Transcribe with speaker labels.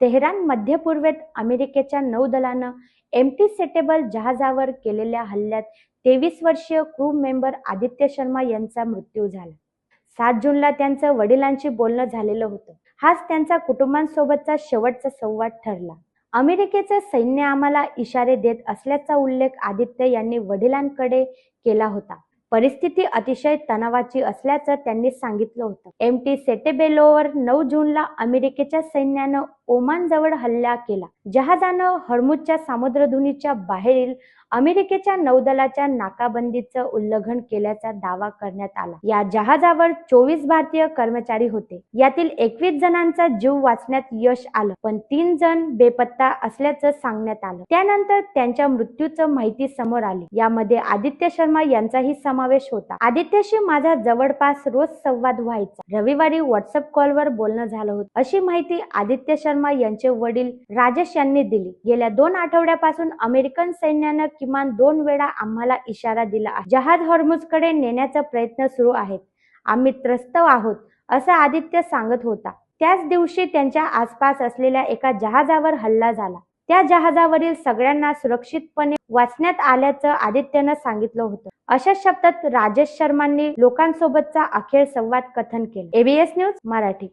Speaker 1: Tehran मध्य पूर्वेत अमेरिकेच्या नौदलानं एम्प्टी सेटेबल जहाजावर केलेल्या हल्ल्यात 23 वर्षीय क्रू मेंबर आदित्य शर्मा यांचा मृत्यू झाला. 7 जूनला त्यांचं वडिलांशी बोलणं झालेलं होतं. हाच त्यांचा कुटुंबांसोबतचा शेवटचा संवाद ठरला. अमेरिकेचं सैन्य आम्हाला इशारे देत असल्याचा उल्लेख आदित्य यांनी वडिलांकडे केला होता. परिस्थिती अतिशय तणावाची असल्याचं त्यांनी सांगितलं होतं. एम्प्टी सेटेबेलोवर 9 जूनला अमेरिकेच्या सैन्यानं ओमानजवळ हल्ला केला. जहाजानं हॉर्मुझच्या सामुद्रधुनीच्या बाहेरील अमेरिकेच्या नौदलाच्या नाकाबंदीचं उल्लंघन केल्याचा दावा करण्यात आला. या जहाजावर 24 भारतीय कर्मचारी होते. यातील 21 जणांचा जीव वाचण्यात यश आलं, पण 3 जण बेपत्ता असल्याचं सांगण्यात आलं. त्यानंतर त्यांच्या मृत्यूचं माहिती समोर आली. यामध्ये आदित्य शर्मा यांचाही समावेश होता. आदित्यशी माझा जवळपास रोज संवाद व्हायचा. रविवारी व्हॉट्सअप कॉलवर बोलणं झालं होतं, अशी माहिती आदित्य शर्मा यांचे वडील राजेश यांनी दिली. गेल्या 2 आठवड्यापासून अमेरिकन सैन्यानं किमान 2 वेळा आम्हाला इशारा दिला आहे. जहाज हॉर्मुझकडे नेण्याचा प्रयत्न सुरू आहेत. आम्ही त्रस्त आहोत, असं आदित्य सांगत होता. त्याच दिवशी त्यांच्या आसपास असलेल्या एका जहाजावर हल्ला झाला. त्या जहाजावरील सगळ्यांना सुरक्षितपणे वाचण्यात आल्याचं आदित्यनं सांगितलं होतं. अशा शब्दात राजेश शर्मांनी लोकांसोबतचा अखेर संवाद कथन केलं. ABS news Marathi.